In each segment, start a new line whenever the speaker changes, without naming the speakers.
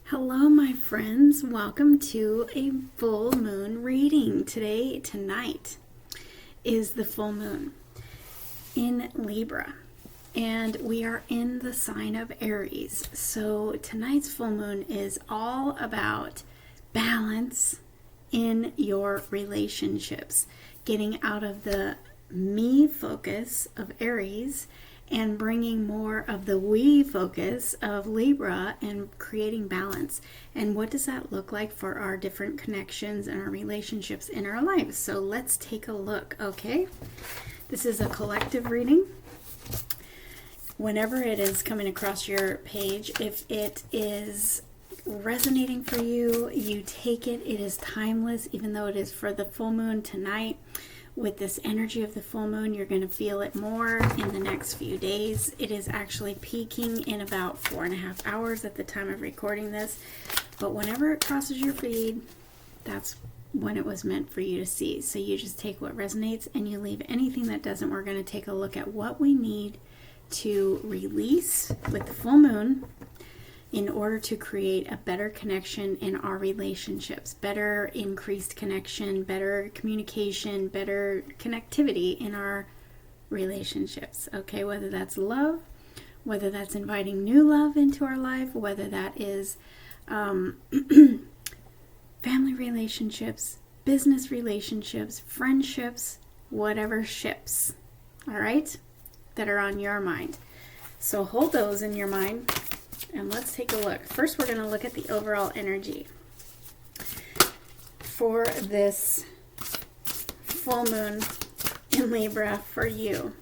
Hello, my friends. Welcome to a full moon reading. Tonight is the full moon in Libra, and we are in the sign of Aries. So tonight's full moon is all about balance in your relationships, getting out of the me focus of Aries and bringing more of the we focus of Libra and creating balance. And what does that look like for our different connections and our relationships in our lives? So let's take a look, okay? This is a collective reading. Whenever it is coming across your page, if it is resonating for you, you take it. It is timeless, even though it is for the full moon tonight. With this energy of the full moon, you're going to feel it more in the next few days. It is actually peaking in about 4.5 hours at the time of recording this. But whenever it crosses your feed, that's when it was meant for you to see. So you just take what resonates and you leave anything that doesn't. We're going to take a look at what we need to release with the full moon in order to create a better connection in our relationships, better increased connection, better communication, better connectivity in our relationships, okay? Whether that's love, whether that's inviting new love into our life, whether that is family relationships, business relationships, friendships, whatever ships, all right, that are on your mind. So hold those in your mind. And let's take a look. First, we're going to look at the overall energy for this full moon in Libra for you.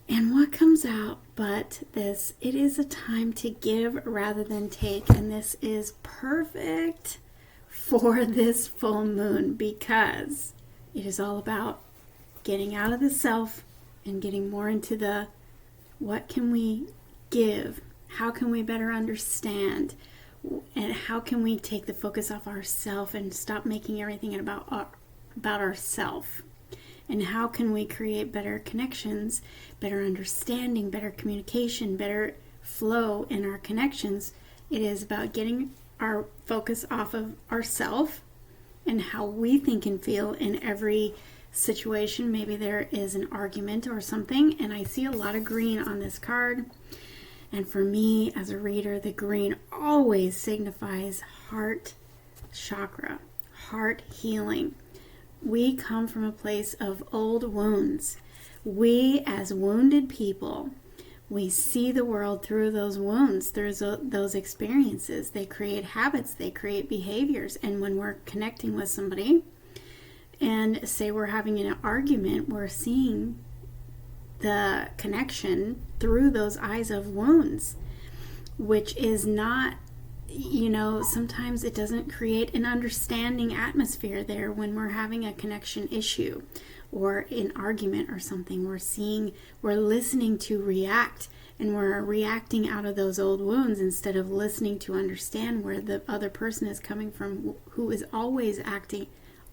And what comes out but this, it is a time to give rather than take. And this is perfect for this full moon because it is all about getting out of the self and getting more into the what can we give. How can we better understand? And how can we take the focus off ourselves and stop making everything about ourselves? And how can we create better connections, better understanding, better communication, better flow in our connections? It is about getting our focus off of ourselves and how we think and feel in every situation. Maybe there is an argument or something, and I see a lot of green on this card. And for me, as a reader, the green always signifies heart chakra, heart healing. We come from a place of old wounds. We, as wounded people, we see the world through those wounds, through those experiences. They create habits, they create behaviors. And when we're connecting with somebody, and say we're having an argument, we're seeing the connection through those eyes of wounds, which is not, sometimes it doesn't create an understanding atmosphere there when we're having a connection issue or an argument or something. We're listening to react, and we're reacting out of those old wounds instead of listening to understand where the other person is coming from, who is always acting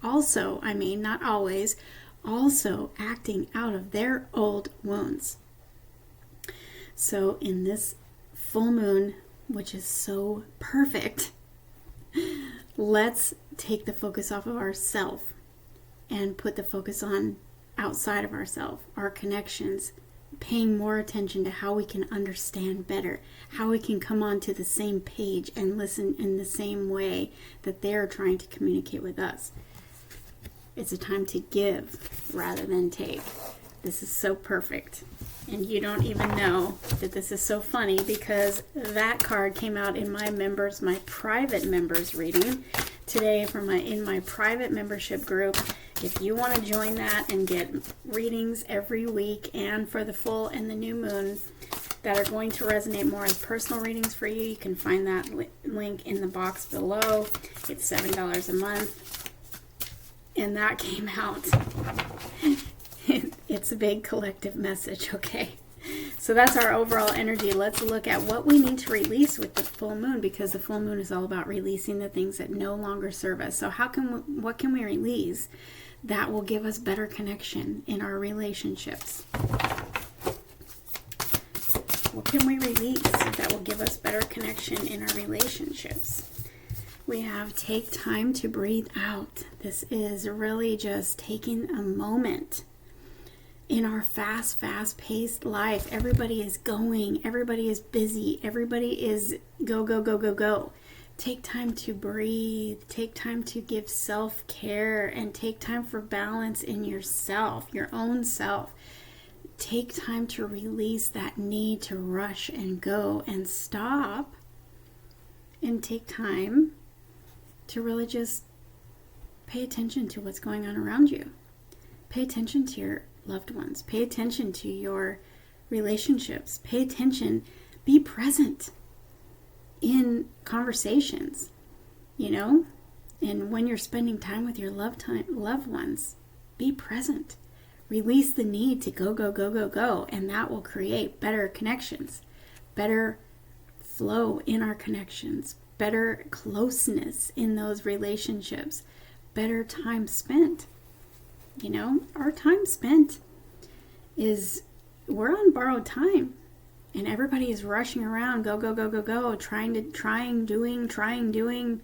not always, also acting out of their old wounds. So in this full moon, which is so perfect, let's take the focus off of ourselves and put the focus on outside of ourselves, our connections, paying more attention to how we can understand better, how we can come onto the same page and listen in the same way that they're trying to communicate with us. It's a time to give rather than take. This is so perfect. And you don't even know that this is so funny because that card came out in my private members reading today in my private membership group. If you want to join that and get readings every week and for the full and the new moon that are going to resonate more as personal readings for you, you can find that link in the box below. It's $7 a month. And that came out. It's a big collective message, okay? So that's our overall energy. Let's look at what we need to release with the full moon, because the full moon is all about releasing the things that no longer serve us. So what can we release that will give us better connection in our relationships? What can we release that will give us better connection in our relationships. We have take time to breathe out. This is really just taking a moment. In our fast-paced life, everybody is going, everybody is busy, everybody is go, go, go, go, go. Take time to breathe, take time to give self-care, and take time for balance in yourself, your own self. Take time to release that need to rush and go and stop, and take time to really just pay attention to what's going on around you. Pay attention to your loved ones. Pay attention to your relationships. Pay attention. Be present in conversations, and when you're spending time with your loved ones, be present. Release the need to go, go, go, go, go, and that will create better connections, better flow in our connections, better closeness in those relationships, better time spent. Our time spent we're on borrowed time, and everybody is rushing around, go, go, go, go, go, trying, doing, creating,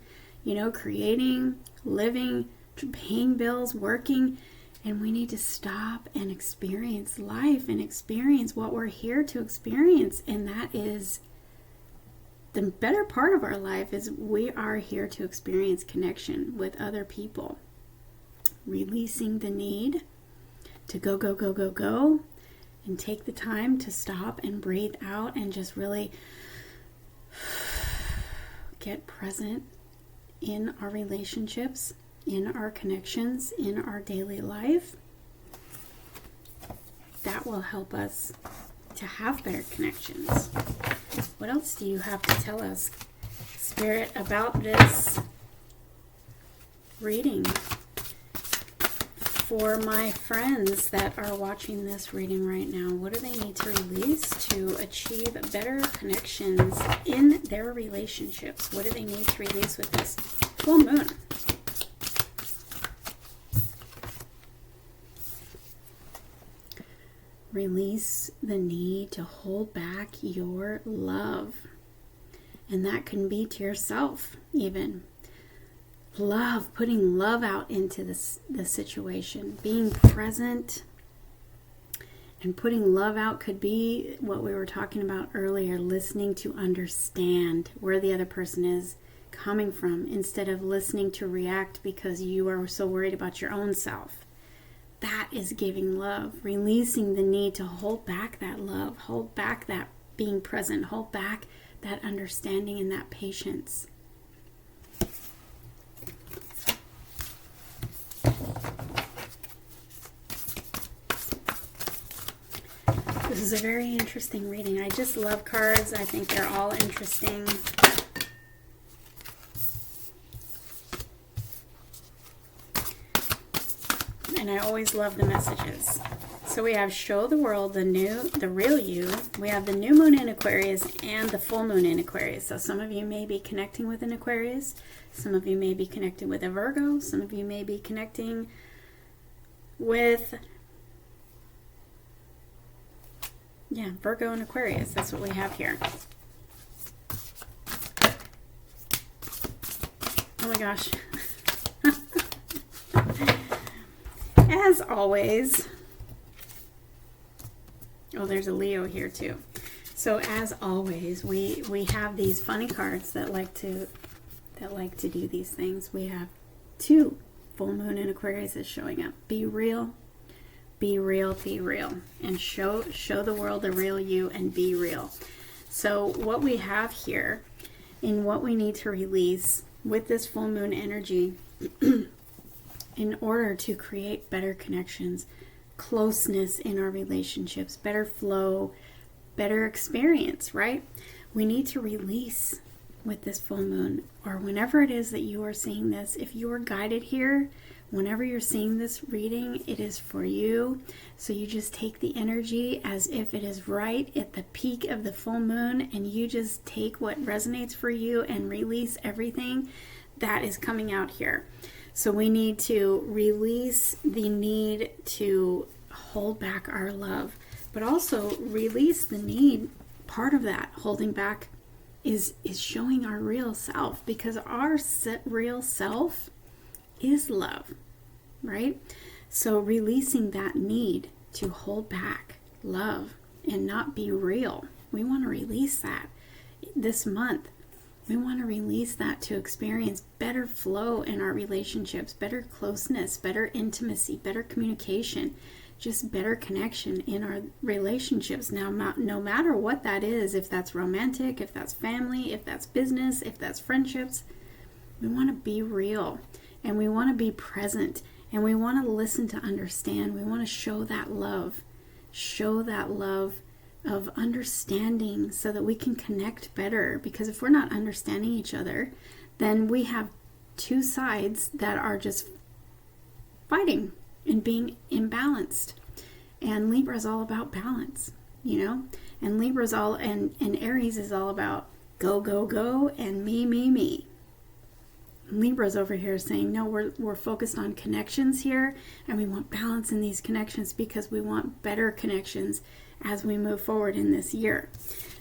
living, paying bills, working. And we need to stop and experience life and experience what we're here to experience. And that is the better part of our life, is we are here to experience connection with other people. Releasing the need to go, go, go, go, go, and take the time to stop and breathe out and just really get present in our relationships, in our connections, in our daily life. That will help us to have better connections. What else do you have to tell us, Spirit, about this reading? For my friends that are watching this reading right now, what do they need to release to achieve better connections in their relationships? What do they need to release with this full moon? Release the need to hold back your love. And that can be to yourself even. Love, putting love out into the situation, being present and putting love out could be what we were talking about earlier, listening to understand where the other person is coming from instead of listening to react because you are so worried about your own self. That is giving love, releasing the need to hold back that love, hold back that being present, hold back that understanding and that patience. This is a very interesting reading. I just love cards. I think they're all interesting. And I always love the messages. So we have show the world the real you. We have the new moon in Aquarius and the full moon in Aquarius. So some of you may be connecting with an Aquarius. Some of you may be connecting with a Virgo. Some of you may be connecting with Virgo and Aquarius. That's what we have here. Oh my gosh. As always, there's a Leo here too. So as always, we have these funny cards that like to do these things. We have 2 full moon in Aquarius is showing up. Be real. Be real, be real, and show the world the real you and be real. So what we have here and what we need to release with this full moon energy in order to create better connections, closeness in our relationships, better flow, better experience, right? We need to release with this full moon, or whenever it is that you are seeing this. If you are guided here, whenever you're seeing this reading, it is for you. So you just take the energy as if it is right at the peak of the full moon, and you just take what resonates for you and release everything that is coming out here. So we need to release the need to hold back our love, but also release the need, part of that holding back is showing our real self, because our real self is love, right? So releasing that need to hold back love and not be real. We want to release that this month. We want to release that to experience better flow in our relationships, better closeness, better intimacy, better communication, just better connection in our relationships. Now, no matter what that is, if that's romantic, if that's family, if that's business, if that's friendships, we want to be real, and we want to be present, and we want to listen to understand. We want to show that love of understanding, so that we can connect better. Because if we're not understanding each other, then we have two sides that are just fighting and being imbalanced. And Libra is all about balance, and Libra's all, and Aries is all about go, go, go, and me, me, me. Libra's over here saying, no, we're focused on connections here, and we want balance in these connections because we want better connections as we move forward in this year.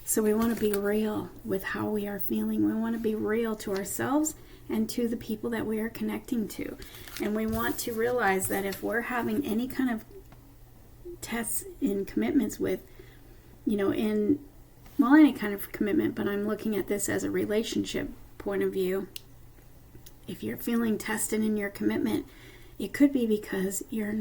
So we want to be real with how we are feeling. We want to be real to ourselves and to the people that we are connecting to. And we want to realize that if we're having any kind of tests in commitments with, any kind of commitment, but I'm looking at this as a relationship point of view. If you're feeling tested in your commitment, it could be because there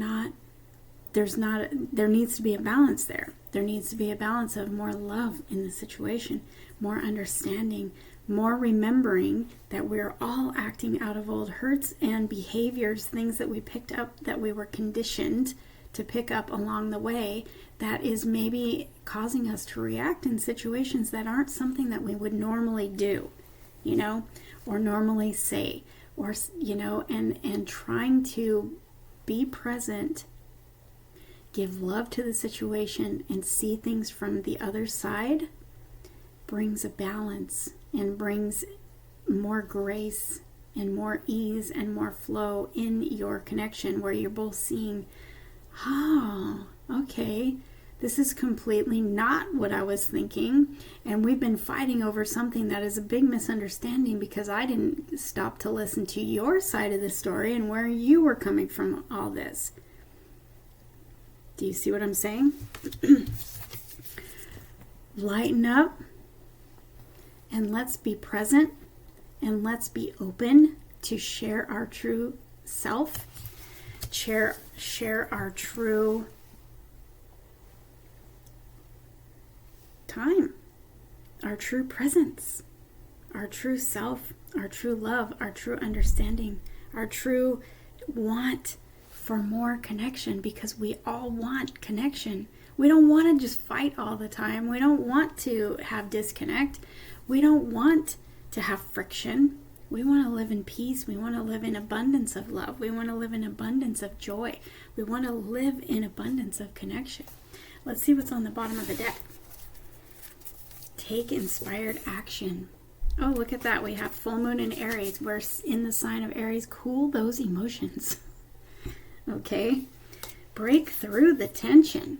needs to be a balance there. There needs to be a balance of more love in the situation, more understanding, more remembering that we're all acting out of old hurts and behaviors, things that we picked up, that we were conditioned to pick up along the way, that is maybe causing us to react in situations that aren't something that we would normally do, or normally say, or, and trying to be present, give love to the situation, and see things from the other side brings a balance and brings more grace and more ease and more flow in your connection, where you're both seeing, oh, okay, this is completely not what I was thinking, and we've been fighting over something that is a big misunderstanding because I didn't stop to listen to your side of the story and where you were coming from all this. Do you see what I'm saying? Lighten up, and let's be present, and let's be open to share our true self, share our true time, our true presence, our true self, our true love, our true understanding, our true want for more connection, because we all want connection. We don't want to just fight all the time. We don't want to have disconnect. We don't want to have friction. We want to live in peace. We want to live in abundance of love. We want to live in abundance of joy. We want to live in abundance of connection. Let's see what's on the bottom of the deck. Take inspired action. Oh, look at that. We have full moon in Aries. We're in the sign of Aries. Cool those emotions. Okay? Break through the tension.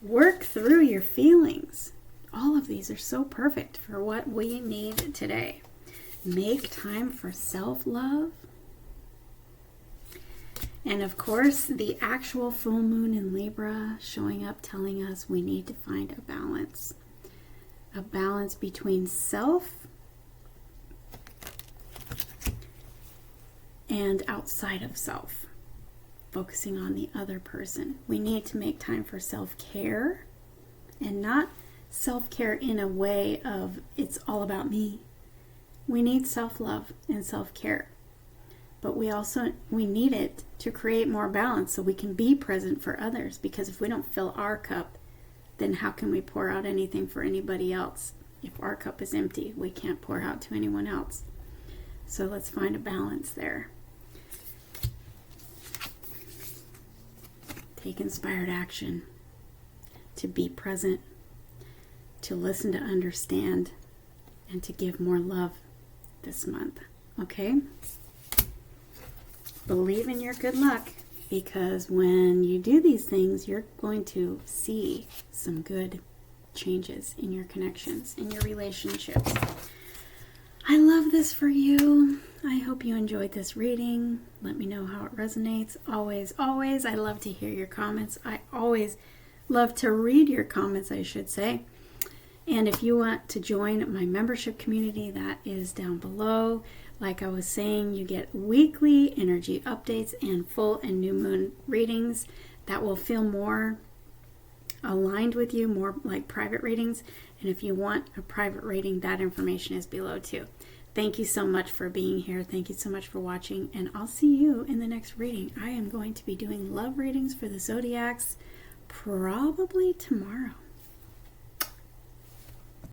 Work through your feelings. All of these are so perfect for what we need today. Make time for self-love. And of course, the actual full moon in Libra showing up, telling us we need to find a balance. A balance between self and outside of self. Focusing on the other person. We need to make time for self-care, and not self-care in a way of it's all about me. We need self-love and self-care, but we need it to create more balance so we can be present for others, because if we don't fill our cup, then how can we pour out anything for anybody else? If our cup is empty, we can't pour out to anyone else. So let's find a balance there. Take inspired action to be present, to listen to understand, and to give more love this month. Okay? Believe in your good luck, because when you do these things, you're going to see some good changes in your connections, in your relationships. I love this for you. I hope you enjoyed this reading. Let me know how it resonates. Always, always, I love to hear your comments. I always love to read your comments, I should say. And if you want to join my membership community, that is down below. Like I was saying, you get weekly energy updates and full and new moon readings that will feel more aligned with you, more like private readings. And if you want a private reading, that information is below too. Thank you so much for being here. Thank you so much for watching, and I'll see you in the next reading. I am going to be doing love readings for the zodiacs probably tomorrow.